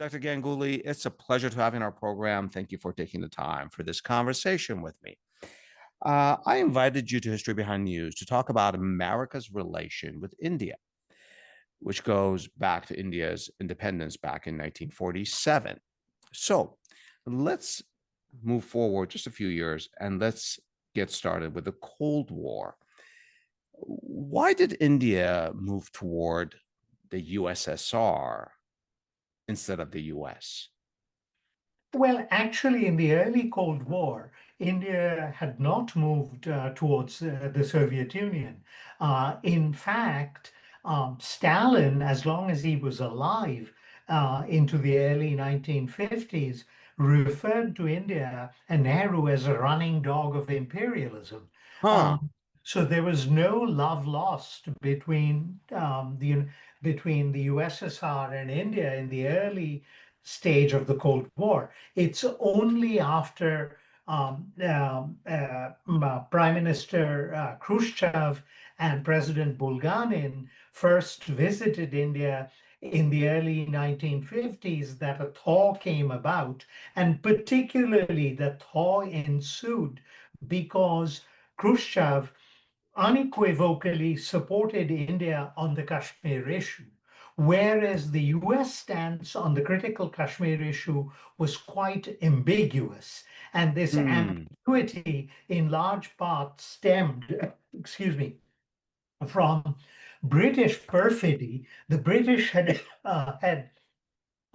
Dr. Ganguly, it's a pleasure to have you on our program. Thank you for taking the time for this conversation with me. I invited you to History Behind News to talk about America's relation with India, which goes back to India's independence back in 1947. So let's move forward just a few years and let's get started with the Cold War. Why did India move toward the USSR instead of the US? Well, actually, in the early Cold War, India had not moved towards the Soviet Union. In fact, Stalin, as long as he was alive into the early 1950s, referred to India and Nehru as a running dog of imperialism. Huh. Um, so there was no love lost between the USSR and India in the early stage of the Cold War. It's only after Prime Minister Khruschev and President Bulganin first visited India in the early 1950s that a thaw came about, and particularly the thaw ensued because Khrushchev unequivocally supported India on the Kashmir issue, whereas the US stance on the critical Kashmir issue was quite ambiguous. And this Hmm. ambiguity in large part stemmed, excuse me, from British perfidy. The British had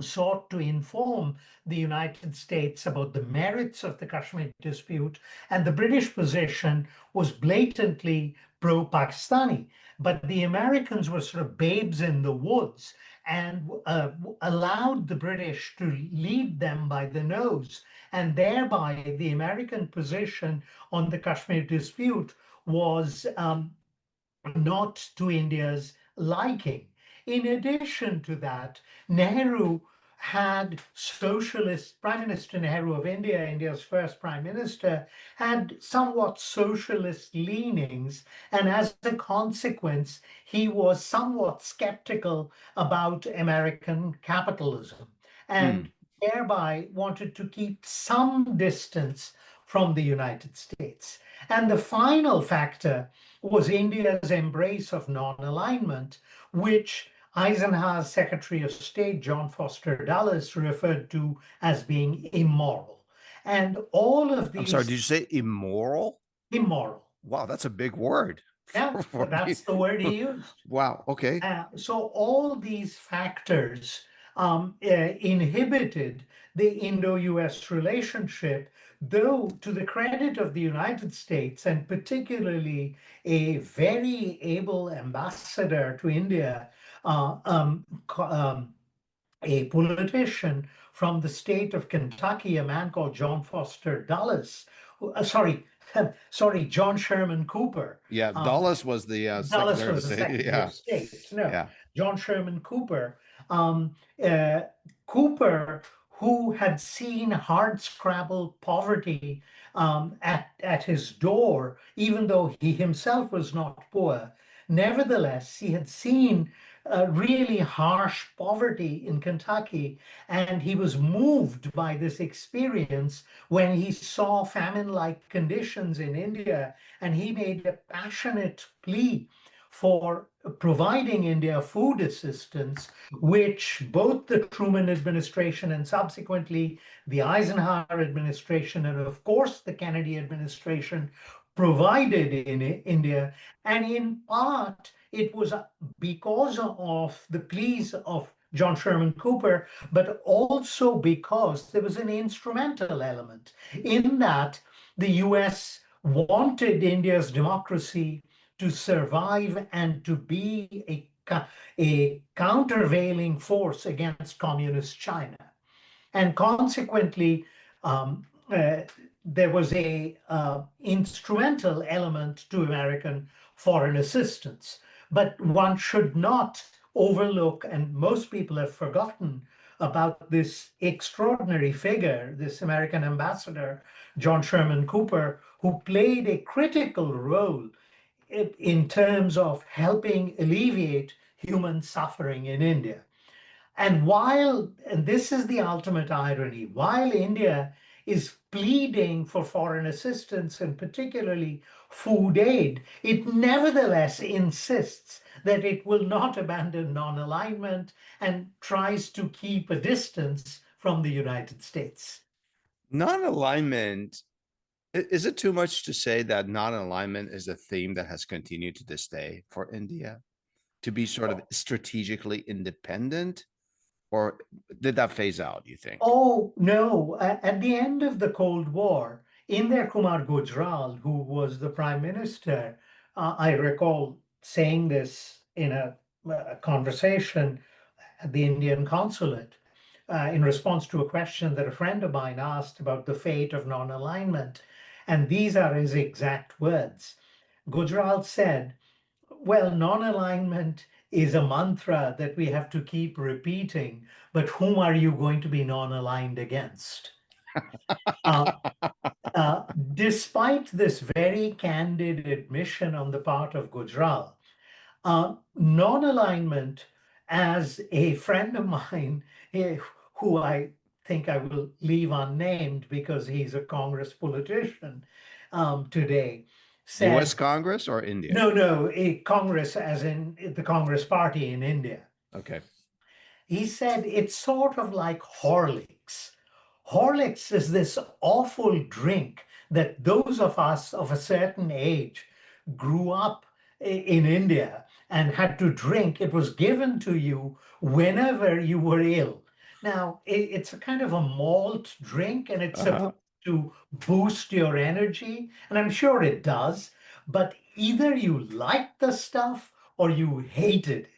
sought to inform the United States about the merits of the Kashmir dispute, and the British position was blatantly pro-Pakistani. But the Americans were sort of babes in the woods and allowed the British to lead them by the nose. And thereby, the American position on the Kashmir dispute was not to India's liking. In addition to that, Nehru had socialist, Prime Minister Nehru of India, India's first prime minister, had somewhat socialist leanings. And as a consequence, he was somewhat skeptical about American capitalism and Hmm. thereby wanted to keep some distance from the United States. And the final factor was India's embrace of non-alignment, which Eisenhower's Secretary of State, John Foster Dulles, referred to as being immoral. And all of I'm sorry, these did you say immoral? immoral. Wow, that's a big word. Yeah, that's the word he used. Wow, okay. So all these factors inhibited the Indo-US relationship, though to the credit of the United States, and particularly a very able ambassador to India, uh, um, a politician from the state of Kentucky, a man called John Foster Dulles, sorry, John Sherman Cooper. Yeah, Um, Dulles was the Dulles Secretary of was the State. Secretary of Yeah, State. No, yeah. John Sherman Cooper. Um, uh, Cooper, who had seen hardscrabble poverty at his door, even though he himself was not poor. Nevertheless, he had seen really harsh poverty in Kentucky, and he was moved by this experience when he saw famine-like conditions in India, and he made a passionate plea for providing India food assistance, which both the Truman administration and subsequently the Eisenhower administration, and of course the Kennedy administration, provided in India. And in part, it was because of the pleas of John Sherman Cooper, but also because there was an instrumental element in that the US wanted India's democracy to survive and to be a countervailing force against communist China. And consequently, um, uh, there was a instrumental element to American foreign assistance. But one should not overlook, and most people have forgotten about this extraordinary figure, this American ambassador, John Sherman Cooper, who played a critical role in terms of helping alleviate human suffering in India. And this is the ultimate irony, while India is pleading for foreign assistance and particularly food aid, it nevertheless insists that it will not abandon non-alignment and tries to keep a distance from the United States. Non-alignment, is it too much to say that non-alignment is a theme that has continued to this day for India to be sort of strategically independent, or did that phase out, you think? Oh, no. At the end of the Cold War, Indira Kumar Gujral, who was the prime minister, I recall saying this in a conversation at the Indian consulate in response to a question that a friend of mine asked about the fate of non alignment. And these are his exact words. Gujral said, well, non alignment is a mantra that we have to keep repeating, but whom are you going to be non aligned against? Uh, Despite this very candid admission on the part of Gujral, non alignment, as a friend of mine, who I think I will leave unnamed because he's a Congress politician today, US said, Congress or India? no, no, a Congress, as in the Congress Party in India. Okay. He said it's sort of like Horlicks. Horlicks is this awful drink that those of us of a certain age grew up in India and had to drink. It was given to you whenever you were ill. Now, it's a kind of a malt drink and it's Uh-huh. supposed to boost your energy. And I'm sure it does. But either you liked the stuff or you hated it.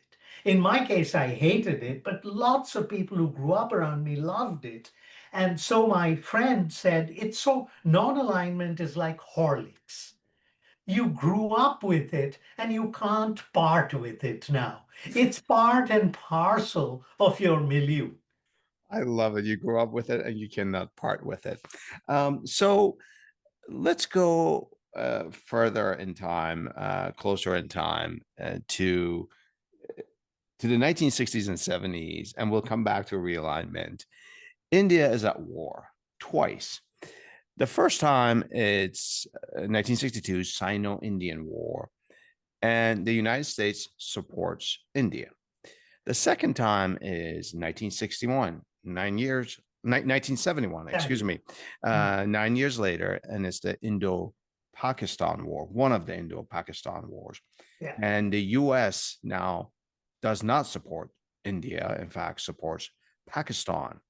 In my case, I hated it, but lots of people who grew up around me loved it. And so my friend said, it's so non-alignment is like Horlicks. You grew up with it and you can't part with it now. It's part and parcel of your milieu. I love it. You grew up with it and you cannot part with it. So let's go further in time, closer in time to the 1960s and 70s, and we'll come back to realignment. India is at war twice. The first time it's 1962 Sino-Indian War, and the United States supports India. The second time is 1961, 9 years, 1971, excuse me, 9 years later, and it's the Indo-Pakistan War, one of the Indo-Pakistan wars. Yeah. And the US now does not support India, in fact, supports Pakistan.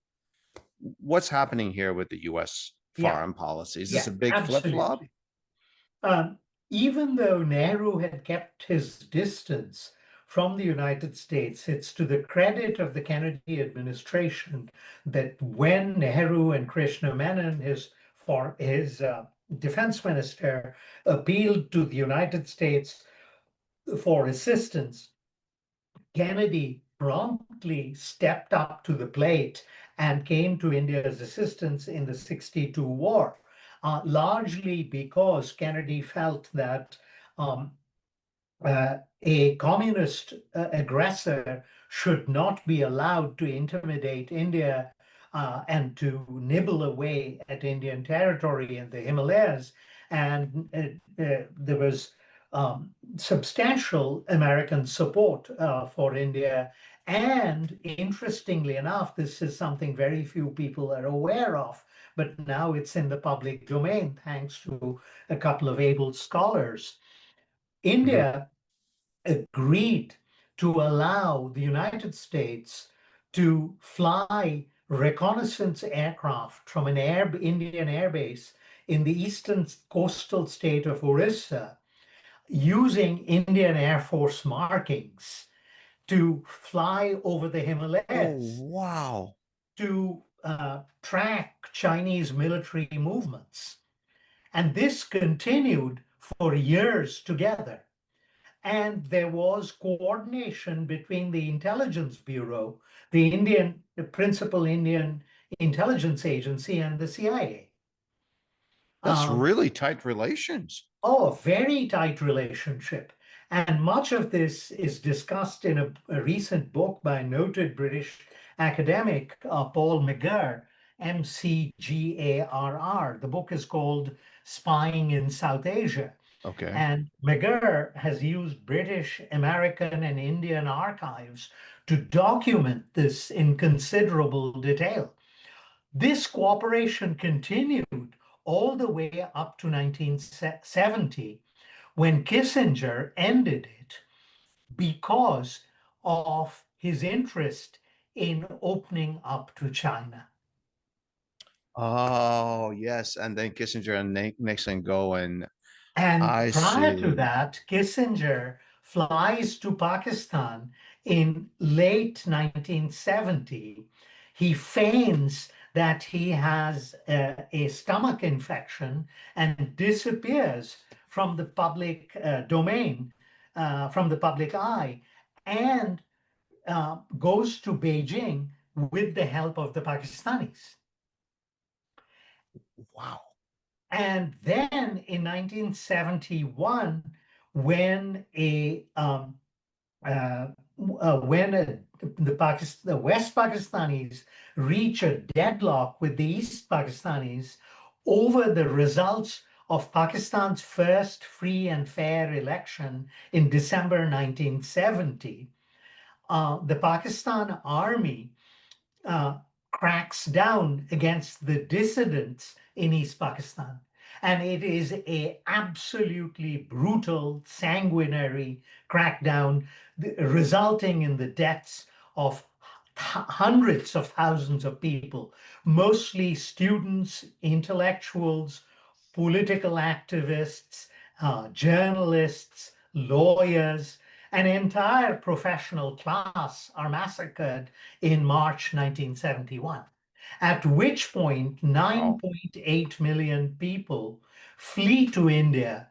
What's happening here with the US Yeah. foreign policy? Is this Yeah, a big flip flop? absolutely. Even though Nehru had kept his distance from the United States, it's to the credit of the Kennedy administration that when Nehru and Krishna Menon, his defense minister, appealed to the United States for assistance, Kennedy promptly stepped up to the plate and came to India's assistance in the 62 war, largely because Kennedy felt that a communist aggressor should not be allowed to intimidate India and to nibble away at Indian territory in the Himalayas. And there was substantial American support for India. And interestingly enough, this is something very few people are aware of, but now it's in the public domain thanks to a couple of able scholars. Mhm. India agreed to allow the United States to fly reconnaissance aircraft from an Indian airbase in the eastern coastal state of Orissa using Indian Air Force markings to fly over the Oh, Himalayas wow. to track Chinese military movements. And this continued for years together. And there was coordination between the intelligence bureau, the principal Indian intelligence agency, and the CIA. That's Um, really tight relations. oh, a very tight relationship. And much of this is discussed in a recent book by noted British academic Paul McGarr, McGarr. The book is called Spying in South Asia. Okay. And McGarr has used British, American, and Indian archives to document this in considerable detail. This cooperation continued all the way up to 1970, when Kissinger ended it because of his interest in opening up to China. Oh, yes. And then Kissinger and Nixon go and And I prior to see. that, Kissinger flies to Pakistan in late 1970. He feigns that he has a stomach infection and disappears from the public domain, from the public eye, and goes to Beijing with the help of the Pakistanis. Wow. And then in 1971, when a when the West Pakistanis reach a deadlock with the East Pakistanis over the results of Pakistan's first free and fair election in December 1970, the Pakistan army uh, cracks down against the dissidents in East Pakistan. And it is a absolutely brutal, sanguinary crackdown, resulting in the deaths of hundreds of thousands of people, mostly students, intellectuals, political activists, journalists, lawyers. An entire professional class are massacred in March 1971, at which point Wow. 9.8 million people flee to India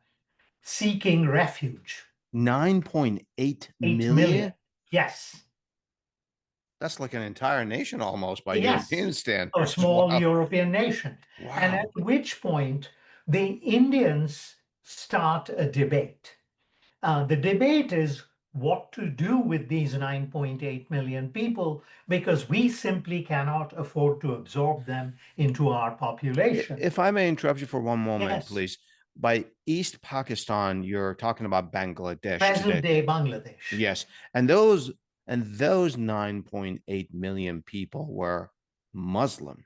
seeking refuge. 9.8 8 million. million? Yes. That's like an entire nation almost by Yes. European A standards. small Wow. European nation. And at Wow. which point the Indians start a debate. The debate is what to do with these 9.8 million people because we simply cannot afford to absorb them into our population. If I may interrupt you for one moment, Yes, please. By East Pakistan, you're talking about Bangladesh present today. day Bangladesh. Yes. And those 9.8 million people were Muslim.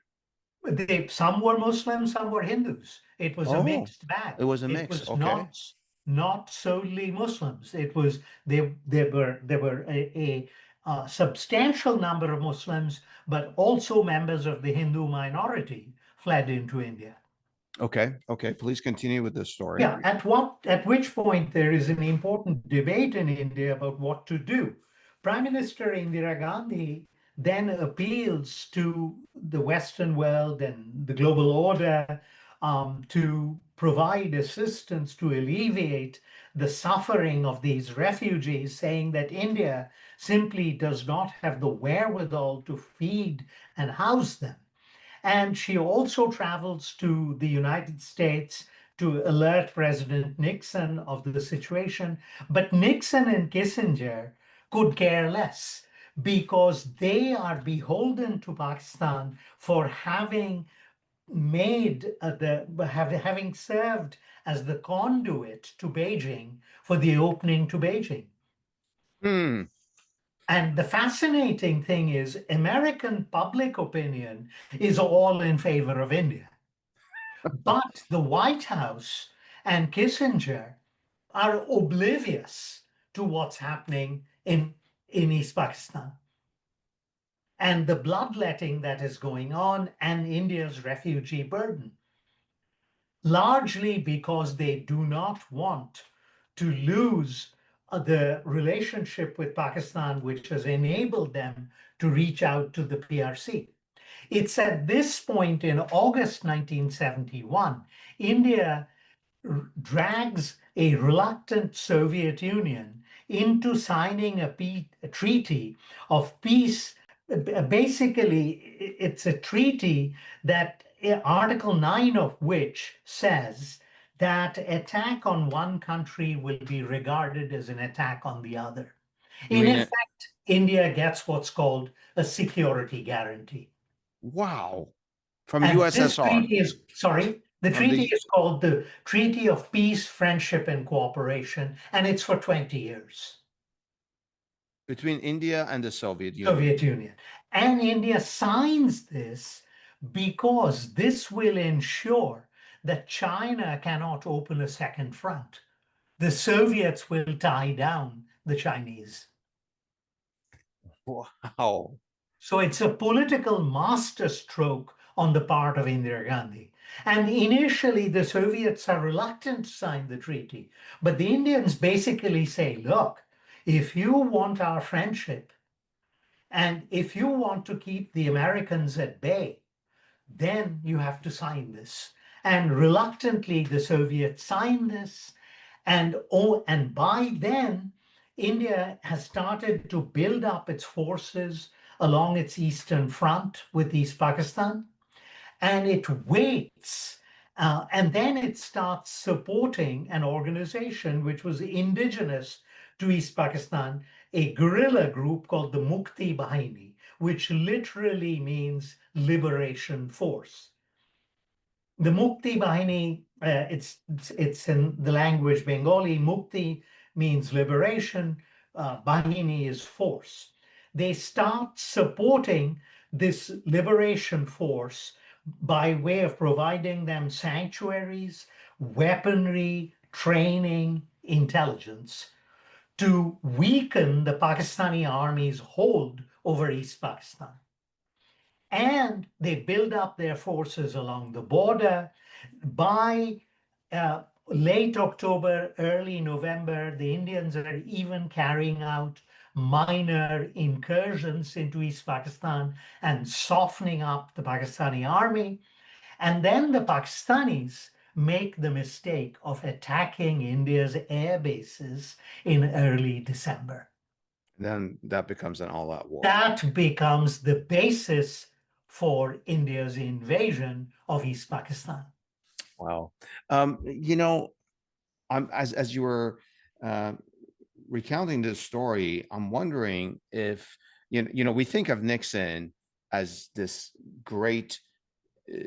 Some were Muslims, some were Hindus. It was a Oh, mixed bag. it was a It mix. was Okay. not solely Muslims. It was there were a substantial number of Muslims, but also members of the Hindu minority fled into India. Okay. Okay. Please continue with this story. Yeah, at which point there is an important debate in India about what to do. Prime Minister Indira Gandhi then appeals to the Western world and the global order to provide assistance to alleviate the suffering of these refugees, saying that India simply does not have the wherewithal to feed and house them. And she also travels to the United States to alert President Nixon of the situation. But Nixon and Kissinger could care less because they are beholden to Pakistan for having having served as the conduit to Beijing for the opening to Beijing. Hmm. And the fascinating thing is, American public opinion is all in favor of India. But the White House and Kissinger are oblivious to what's happening in East Pakistan and the bloodletting that is going on and India's refugee burden, largely because they do not want to lose the relationship with Pakistan, which has enabled them to reach out to the PRC. It's at this point in August 1971, India drags a reluctant Soviet Union into signing a treaty of peace. Basically, it's a treaty that Article 9 of which says that attack on one country will be regarded as an attack on the other. You In mean it? effect, India gets what's called a security guarantee. Wow. From And this USSR, treaty is, sorry, the from treaty the is called the Treaty of Peace, Friendship, and Cooperation, and it's for 20 years. between India and the Soviet Union. Soviet Union. And India signs this because this will ensure that China cannot open a second front. The Soviets will tie down the Chinese. Wow. So it's a political masterstroke on the part of Indira Gandhi. And initially, the Soviets are reluctant to sign the treaty. But the Indians basically say, look, if you want our friendship and if you want to keep the Americans at bay, then you have to sign this. And reluctantly, the Soviets signed this. And by then, India has started to build up its forces along its eastern front with East Pakistan, and it waits. And then it starts supporting an organization which was indigenous to East Pakistan, a guerrilla group called the Mukti Bahini, which literally means liberation force. The Mukti Bahini, it's in the language Bengali. Mukti means liberation. Bahini is force. They start supporting this liberation force by way of providing them sanctuaries, weaponry, training, intelligence to weaken the Pakistani army's hold over East Pakistan. And they build up their forces along the border. By late October, early November, the Indians are even carrying out minor incursions into East Pakistan and softening up the Pakistani army. And then the Pakistanis make the mistake of attacking India's air bases in early December. Then that becomes an all-out war. That becomes the basis for India's invasion of East Pakistan. Wow. I'm as you were uh, recounting this story, I'm wondering if we think of Nixon as this great uh,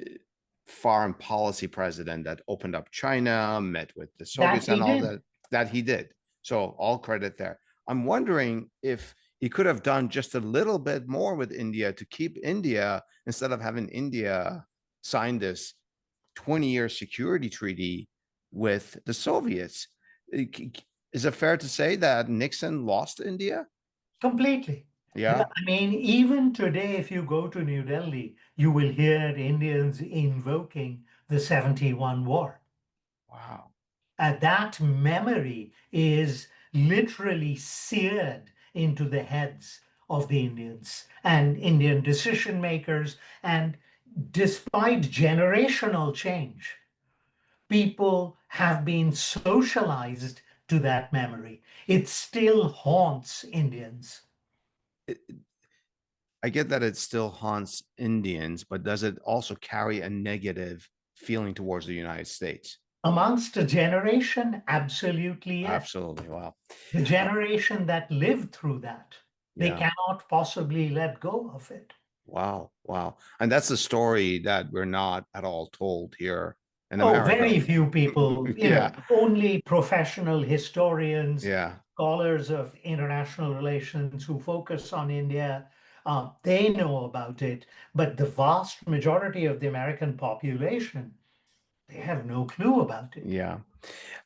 foreign policy president that opened up China, met with the That Soviets, he and all did. that he did. So all credit there. I'm wondering if he could have done just a little bit more with India to keep India instead of having India sign this 20-year security treaty with the Soviets. Is it fair to say that Nixon lost India? Completely. Yeah. I mean, even today, if you go to New Delhi, you will hear Indians invoking the 71 war. Wow. That memory is literally seared into the heads of the Indians and Indian decision makers. And despite generational change, people have been socialized to that memory. It still haunts Indians. I get that it still haunts Indians, but does it also carry a negative feeling towards the United States? Amongst a generation, absolutely yes. Absolutely. Wow. The generation that lived through that, they Yeah. cannot possibly let go of it. Wow. Wow. And that's a story that we're not at all told here in Oh, America. very few people, Yeah. only professional historians, Yeah. scholars of international relations who focus on India, they know about it. But the vast majority of the American population, they have no clue about it. Yeah.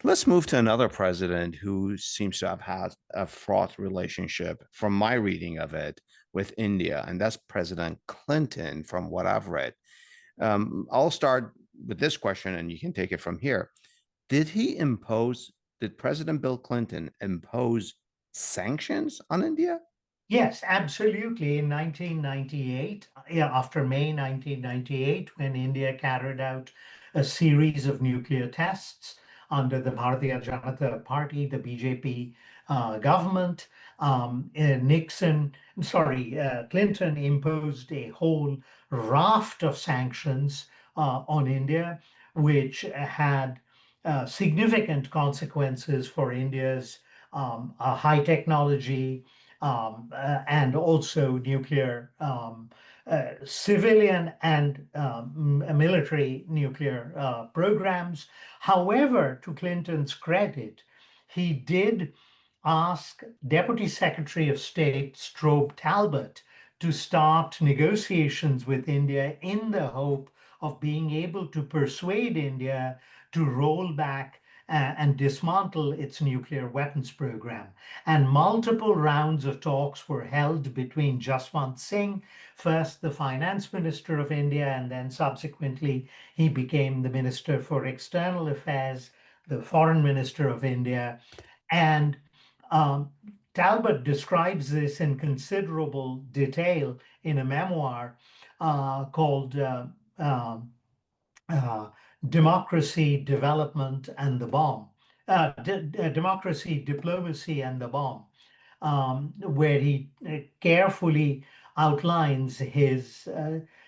Let's move to another president who seems to have had a fraught relationship, from my reading of it, with India, and that's President Clinton, from what I've read. I'll start with this question, and you can take it from here. Did President Bill Clinton impose sanctions on India? Yes, absolutely. In 1998, yeah, after May 1998, when India carried out a series of nuclear tests under the Bharatiya Janata Party, the BJP government, Clinton imposed a whole raft of sanctions on India, which had significant consequences for India's high technology and also nuclear, civilian and military nuclear programs. However, to Clinton's credit, he did ask Deputy Secretary of State Strobe Talbot to start negotiations with India in the hope of being able to persuade India to roll back and dismantle its nuclear weapons program. And multiple rounds of talks were held between Jaswant Singh, first the finance minister of India, and then subsequently he became the Minister for External Affairs, the foreign minister of India. And um, Talbot describes this in considerable detail in a memoir called uh, Democracy, Development, and the Bomb. Democracy, Diplomacy, and the Bomb, where he carefully outlines his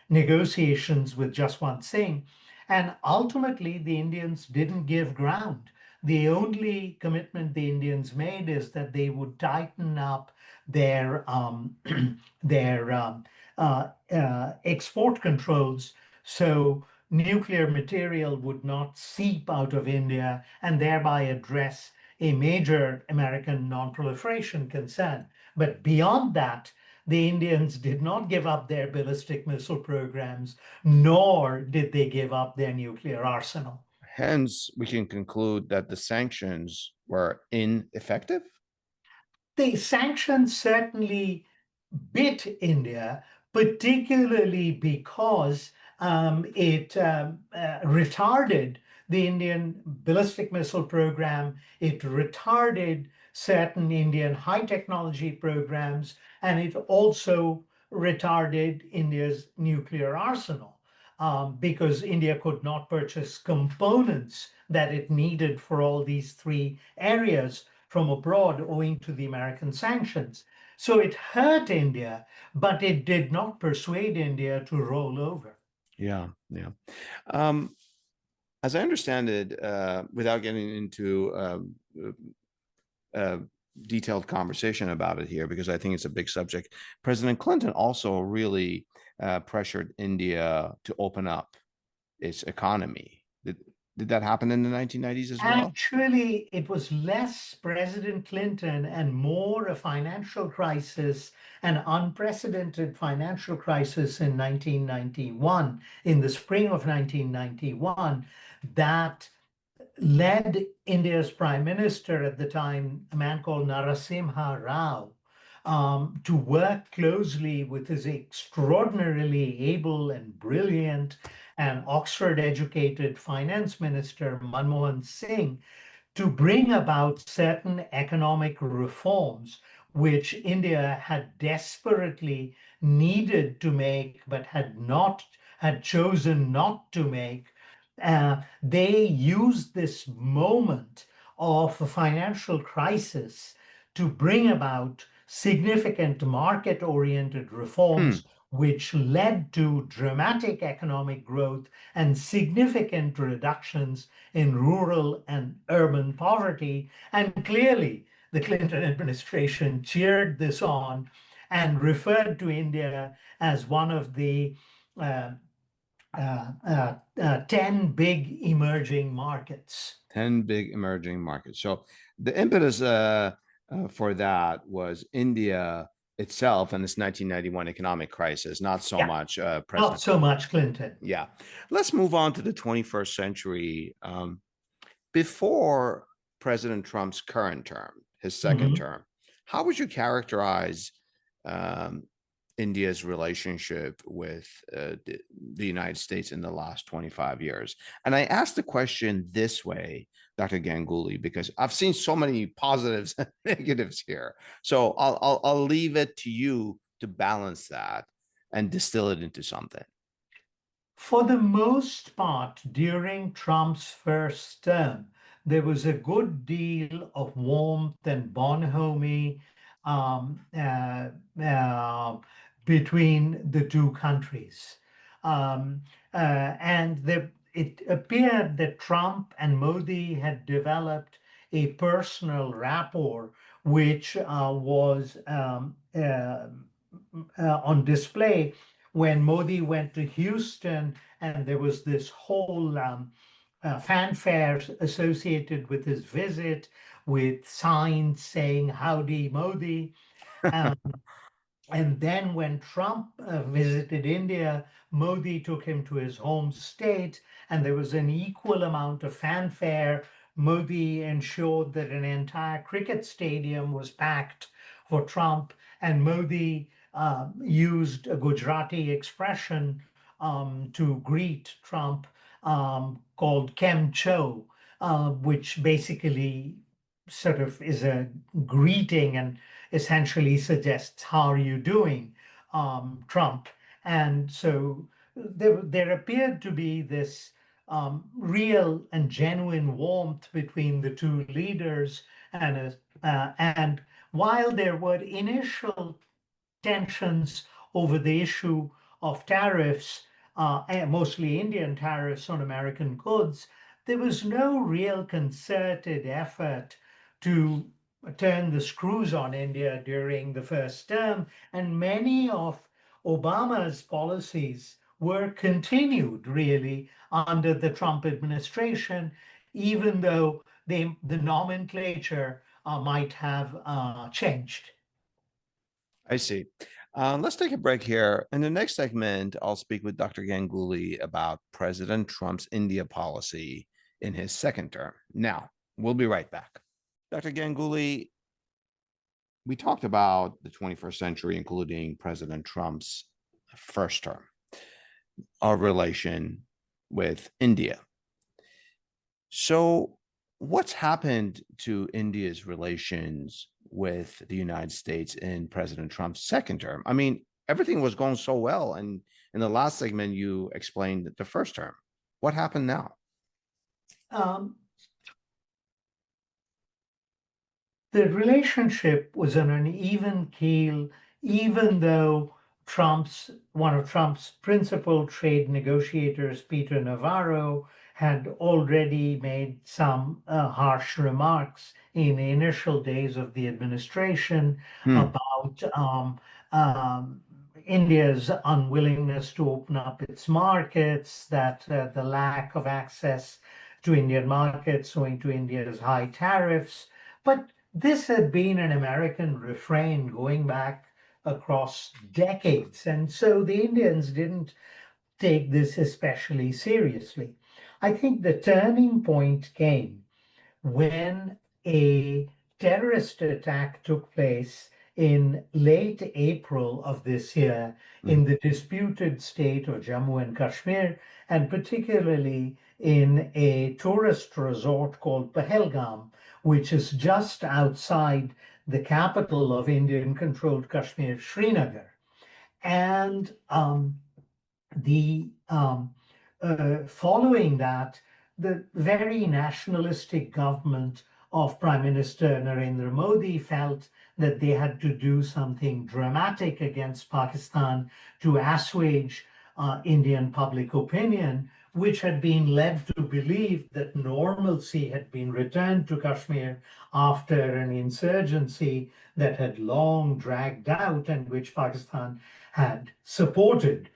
negotiations with Jaswant Singh. And ultimately, the Indians didn't give ground. The only commitment the Indians made is that they would tighten up their their export controls so nuclear material would not seep out of India and thereby address a major American non-proliferation concern. But beyond that, the Indians did not give up their ballistic missile programs, nor did they give up their nuclear arsenal. Hence, we can conclude that the sanctions were ineffective. The sanctions certainly bit India, particularly because it retarded the Indian ballistic missile program, it retarded certain Indian high technology programs, and it also retarded India's nuclear arsenal. Because India could not purchase components that it needed for all these three areas from abroad owing to the American sanctions. So it hurt India, but it did not persuade India to roll over. Yeah, yeah. Um, as I understand it, without getting into uh, detailed conversation about it here, because I think it's a big subject, President Clinton also really pressured India to open up its economy. Did that happen in the 1990s as well? Actually, it was less President Clinton and more a financial crisis, an unprecedented financial crisis in 1991, in the spring of 1991, that led India's prime minister at the time, a man called Narasimha Rao, to work closely with his extraordinarily able and brilliant and Oxford educated finance minister, Manmohan Singh, to bring about certain economic reforms which India had desperately needed to make but had chosen not to make. They used this moment of a financial crisis to bring about significant market-oriented Hmm. reforms which led to dramatic economic growth and significant reductions in rural and urban poverty. And clearly, the Clinton administration cheered this on and referred to India as one of the 10 big emerging markets. 10 big emerging markets. So the impetus for that was India itself and this 1991 economic crisis, not so Yeah, much not President so Clinton. much Clinton. Yeah. Let's move on to the 21st century. Before President Trump's current term, his second Mhm. term, how would you characterize um, India's relationship with the United States in the last 25 years? And I asked the question this way, Dr. Ganguly, because I've seen so many positives and negatives here. So I'll leave it to you to balance that and distill it into something. For the most part, during Trump's first term, there was a good deal of warmth and bonhomie um, uh, uh, between the two countries. Um, and it appeared that Trump and Modi had developed a personal rapport, which was on display when Modi went to Houston, and there was this whole fanfare associated with his visit, with signs saying "Howdy, Modi." Um, and then when Trump visited India, Modi took him to his home state, and there was an equal amount of fanfare. Modi ensured that an entire cricket stadium was packed for Trump, and Modi used a Gujarati expression to greet Trump called Kem Cho, which basically sort of is a greeting and essentially suggests, "How are you doing, Trump?" And so there appeared to be this real and genuine warmth between the two leaders. And while there were initial tensions over the issue of tariffs, and mostly Indian tariffs on American goods, there was no real concerted effort to turn the screws on India during the first term. And many of Obama's policies were continued really under the Trump administration, even though the nomenclature might have changed. I see. Let's take a break here. In the next segment, I'll speak with Dr. Ganguly about President Trump's India policy in his second term. Now, we'll be right back. Dr. Ganguly, we talked about the 21st century, including President Trump's first term, our relation with India. So, what's happened to India's relations with the United States in President Trump's second term? I mean, everything was going so well. And in the last segment, you explained the first term. What happened now? Um, the relationship was on an even keel, even though one of Trump's principal trade negotiators, Peter Navarro, had already made some harsh remarks in the initial days of the administration Hmm, about India's unwillingness to open up its markets, that the lack of access to Indian markets owing to India's high tariffs. But this had been an American refrain going back across decades. And so the Indians didn't take this especially seriously. I think the turning point came when a terrorist attack took place in late April of this year in mhm. the disputed state of Jammu and Kashmir, and particularly in a tourist resort called Pahalgam, which is just outside the capital of Indian controlled Kashmir, Srinagar. And the following that, the very nationalistic government of Prime Minister Narendra Modi felt that they had to do something dramatic against Pakistan to assuage Indian public opinion, which had been led to believe that normalcy had been returned to Kashmir after an insurgency that had long dragged out and which Pakistan had supported.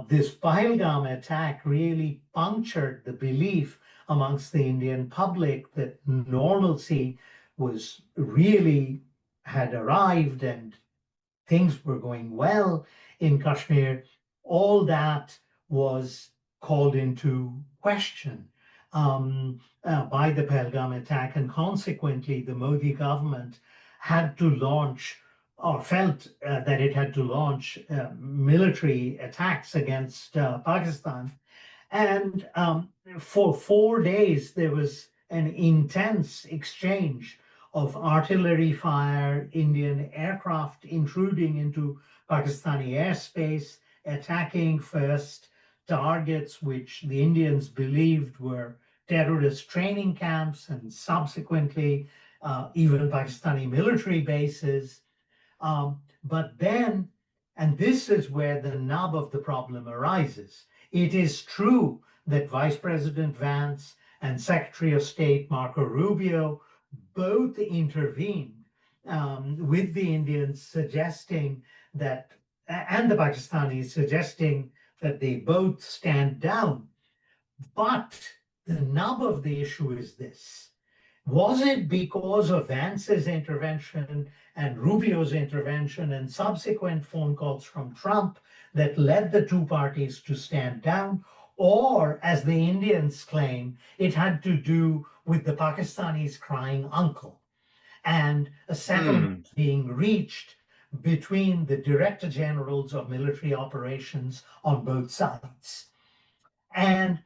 This Pahalgam attack really punctured the belief amongst the Indian public that normalcy was really had arrived and things were going well in Kashmir. All that was called into question by the Pahalgam attack, and consequently, the Modi government had to launch or felt that it had to launch military attacks against Pakistan. And for 4 days, there was an intense exchange of artillery fire, Indian aircraft intruding into Pakistani airspace, attacking first targets which the Indians believed were terrorist training camps, and subsequently even Pakistani military bases. But then, and this is where the nub of the problem arises, it is true that Vice President Vance and Secretary of State Marco Rubio both intervened with the Indians, suggesting that, and the Pakistanis suggesting that they both stand down. But the nub of the issue is this. Was it because of Vance's intervention and Rubio's intervention and subsequent phone calls from Trump that led the two parties to stand down? Or, as the Indians claim, it had to do with the Pakistanis crying uncle and a settlement being reached between the director generals of military operations on both sides. And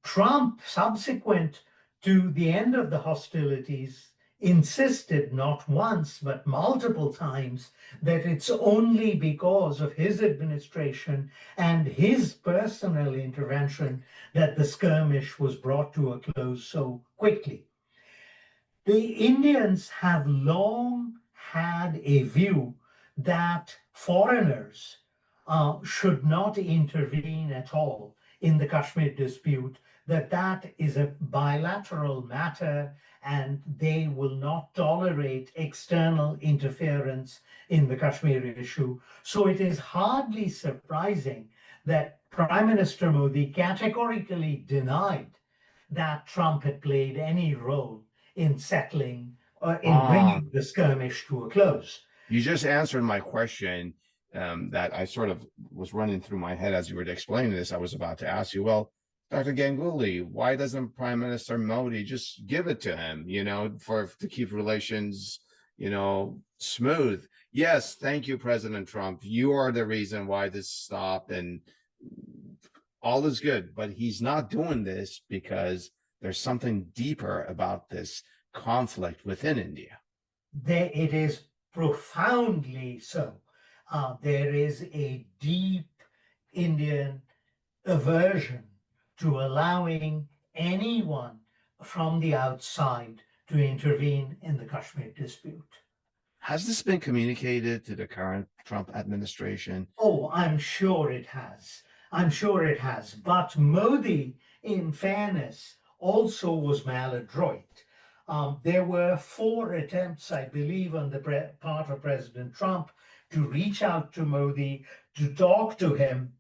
Trump, subsequent to the end of the hostilities, insisted not once but multiple times that it's only because of his administration and his personal intervention that the skirmish was brought to a close so quickly. The Indians have long had a view that foreigners should not intervene at all in the Kashmir dispute, that is a bilateral matter and they will not tolerate external interference in the Kashmir issue. So it is hardly surprising that Prime Minister Modi categorically denied that Trump had played any role in settling or in bringing the skirmish to a close. You just answered my question that I sort of was running through my head as you were explaining this. I was about to ask you, well, Dr. Ganguly, why doesn't Prime Minister Modi just give it to him, to keep relations, smooth? Yes, thank you, President Trump. You are the reason why this stopped and all is good. But he's not doing this because there's something deeper about this conflict within India. It is profoundly so. There is a deep Indian aversion to allowing anyone from the outside to intervene in the Kashmir dispute. Has this been communicated to the current Trump administration? Oh, I'm sure it has. I'm sure it has. But Modi, in fairness, also was maladroit. There were 4 attempts, I believe, on the part of President Trump to reach out to Modi, to talk to him.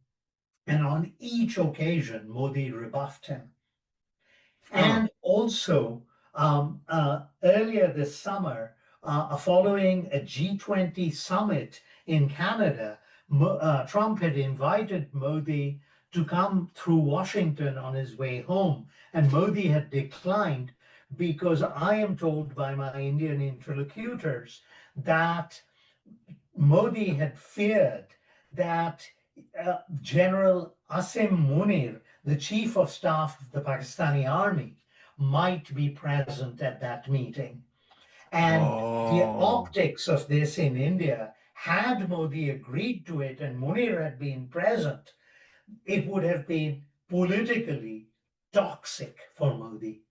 And on each occasion, Modi rebuffed him. And also, earlier this summer, following a G20 summit in Canada, Trump had invited Modi to come through Washington on his way home. And Modi had declined because I am told by my Indian interlocutors that Modi had feared that General Asim Munir, the chief of staff of the Pakistani army, might be present at that meeting. And the optics of this in India, had Modi agreed to it and Munir had been present, it would have been politically toxic for Modi.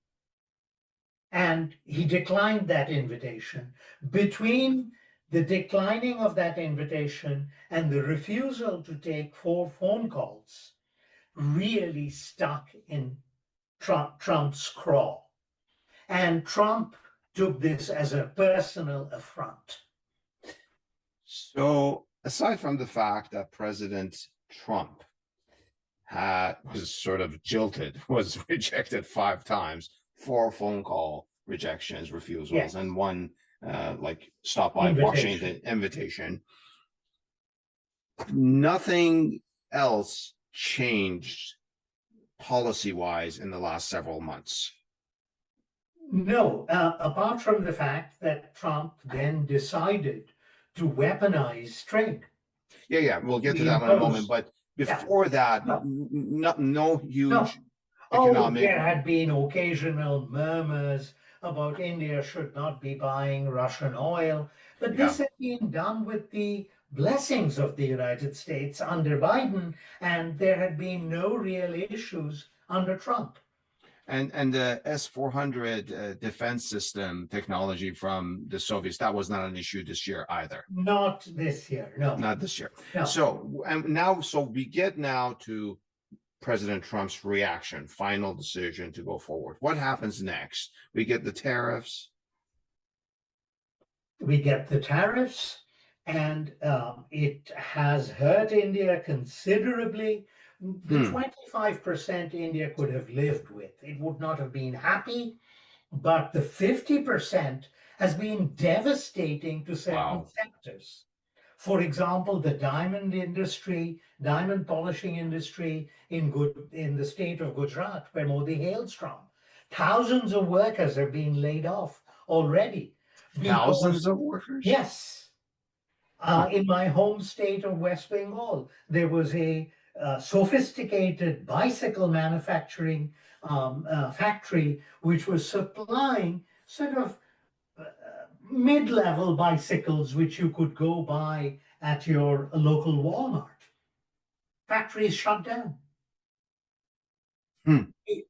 And he declined that invitation. Between the declining of that invitation and the refusal to take 4 phone calls really stuck in Trump's craw. And Trump took this as a personal affront. So aside from the fact that President Trump was sort of jilted, was rejected 5 times, 4 phone call rejections, refusals, yes, and 1 stop by Washington invitation. Nothing else changed policy-wise in the last several months. No, apart from the fact that Trump then decided to weaponize trade. Yeah, we'll get to that in a moment. But before that, no huge economic. There had been occasional murmurs about India should not be buying Russian oil, but this had been done with the blessings of the United States under Biden, and there had been no real issues under Trump. And the S-400 defense system technology from the Soviets, that was not an issue this year either. Not this year, no. Not this year. No. So we get now to President Trump's reaction, final decision to go forward? What happens next? We get the tariffs. We get the tariffs, and it has hurt India considerably. The Hmm. 25% India could have lived with. It would not have been happy, but the 50% has been devastating to certain Wow. sectors. For example, the diamond industry, diamond polishing industry in the state of Gujarat, where Modi hails from. Thousands of workers have been laid off already Thousands because, of workers? yes, Huh. in my home state of West Bengal, there was a sophisticated bicycle manufacturing factory which was supplying sort of mid-level bicycles which you could go buy at your local Walmart. Factories shut down Hmm.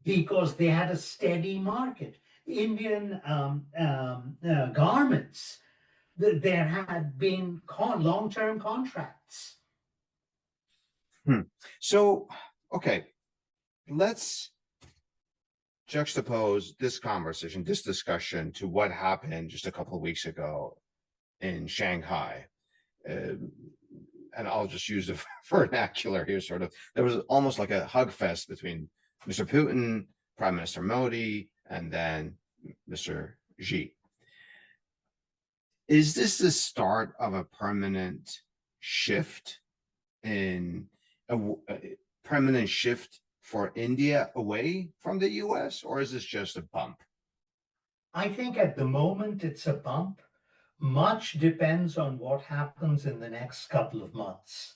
because they had a steady market. Indian garments, there had been long-term contracts. Hmm. So, okay, let's juxtapose this conversation, this discussion to what happened just a couple of weeks ago in Shanghai. And I'll just use the vernacular here, sort of. There was almost like a hug fest between Mr. Putin, Prime Minister Modi, and then Mr. Xi. Is this the start of a permanent shift in a permanent shift for India away from the US, or is this just a bump? I think at the moment it's a bump. Much depends on what happens in the next couple of months.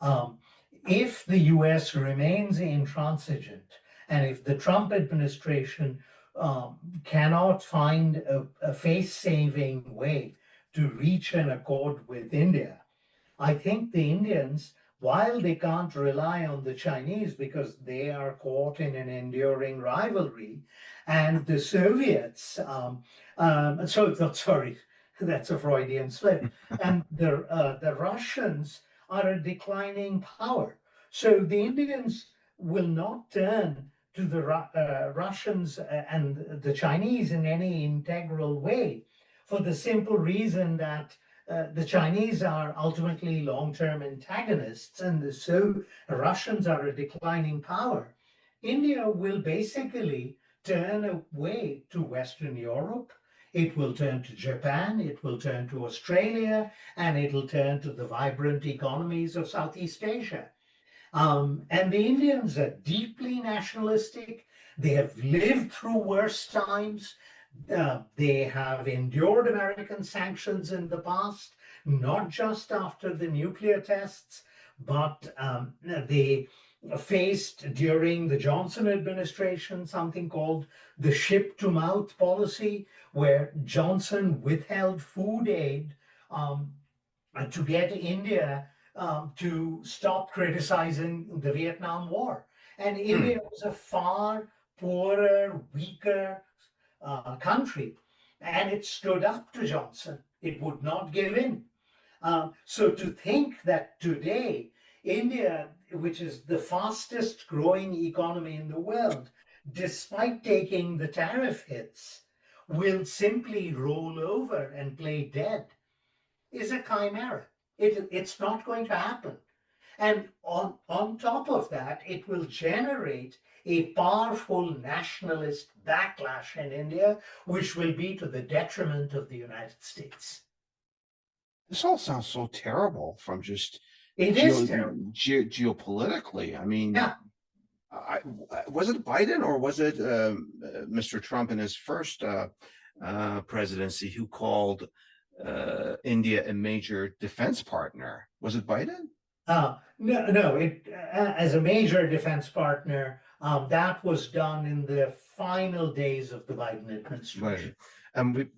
Um, if the US remains intransigent, and if the Trump administration cannot find a face saving way to reach an accord with India, I think the Indians, while they can't rely on the Chinese because they are caught in an enduring rivalry, and the Soviets, sorry, that's a Freudian slip, and the Russians are a declining power. So the Indians will not turn to the Russians and the Chinese in any integral way for the simple reason that the Chinese are ultimately long-term antagonists, and so Russians are a declining power. India will basically turn away to Western Europe. It will turn to Japan, it will turn to Australia, and it'll turn to the vibrant economies of Southeast Asia. And the Indians are deeply nationalistic. They have lived through worse times. They have endured American sanctions in the past, not just after the nuclear tests, but they faced during the Johnson administration something called the ship to mouth policy, where Johnson withheld food aid to get India to stop criticizing the Vietnam War. And Hmm. India was a far poorer, weaker country, and it stood up to Johnson. It would not give in. So to think that today, India, which is the fastest growing economy in the world, despite taking the tariff hits, will simply roll over and play dead is a chimera. It's not going to happen. And on top of that, it will generate a powerful nationalist backlash in India, which will be to the detriment of the United States. This all sounds so terrible from just It is terrible. geopolitically. I mean, Yeah. I, was it Biden or was it Mr. Trump in his first presidency who called India a major defense partner? Was it Biden? No. As a major defense partner, that was done in the final days of the Biden Right. administration. And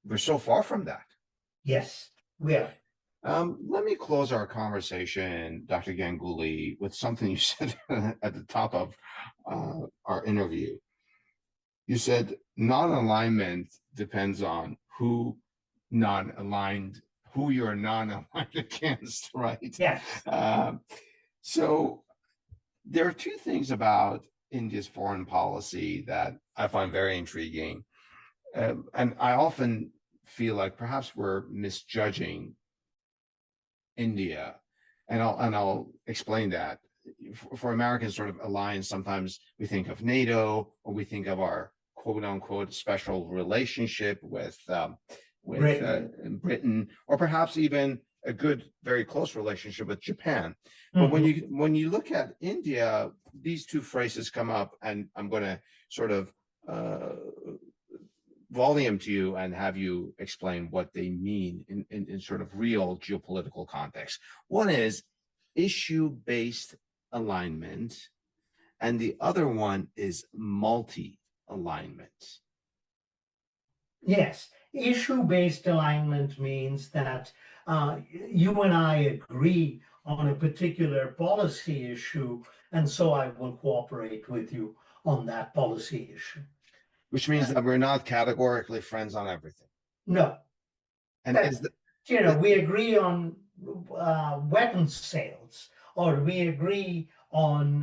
we're so far from that. Yes, we are. Let me close our conversation, Dr. Ganguly, with something you said at the top of our interview. You said non-alignment depends on non-aligned, who you're non-aligned against, right? Yes. Uh, so There are two things about India's foreign policy that I find very intriguing. And I often feel like perhaps we're misjudging India. And I'll explain that. For American sort of alliance, sometimes we think of NATO, or we think of our quote unquote special relationship with Britain, or perhaps even a good, very close relationship with Japan. But when you look at India, these two phrases come up, and I'm going to sort of volume to you and have you explain what they mean in sort of real geopolitical context. One is issue-based alignment, and the other one is multi-alignment. Yes, issue-based alignment means that you and I agree on a particular policy issue, and so I will cooperate with you on that policy issue. Which means that we're not categorically friends on everything. No. And is we agree on weapons sales, or we agree on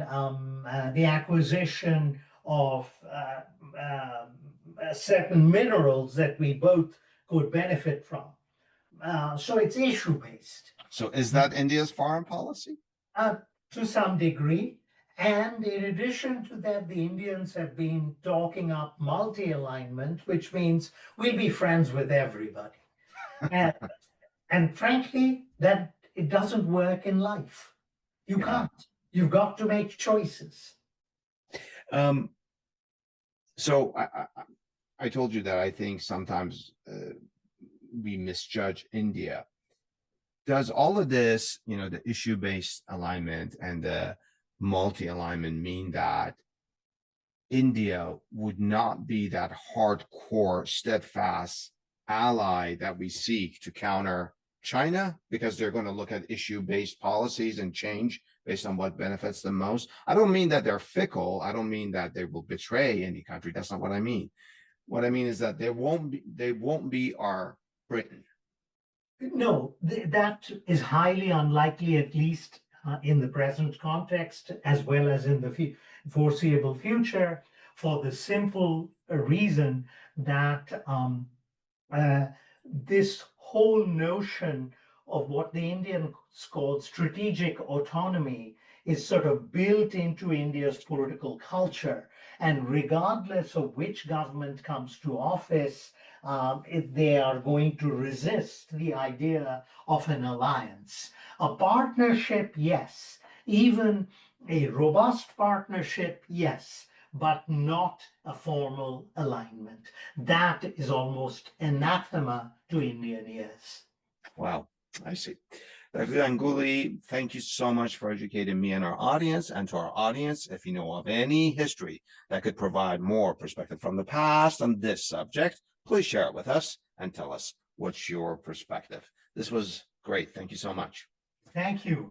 the acquisition of certain minerals that we both could benefit from. So it's issue-based. So is that India's foreign policy? To some degree. And in addition to that, the Indians have been talking up multi-alignment, which means we'll be friends with everybody. And frankly, that it doesn't work in life. You can't. You've got to make choices. So I told you that I think sometimes we misjudge India. Does all of this, the issue-based alignment and the multi-alignment mean that India would not be that hardcore, steadfast ally that we seek to counter China, because they're going to look at issue-based policies and change based on what benefits them most? I don't mean that they're fickle. I don't mean that they will betray any country. That's not what I mean. What I mean is that they won't be our Britain. No, that is highly unlikely, at least in the present context, as well as in the foreseeable future, for the simple reason that this whole notion of what the Indians call strategic autonomy is sort of built into India's political culture. And regardless of which government comes to office, they are going to resist the idea of an alliance. A partnership, yes. Even a robust partnership, yes, but not a formal alignment. That is almost anathema to Indian ears. Wow, I see. Dr. Ganguly, thank you so much for educating me and our audience. And to our audience, if you know of any history that could provide more perspective from the past on this subject, please share it with us and tell us what's your perspective. This was great. Thank you so much. Thank you.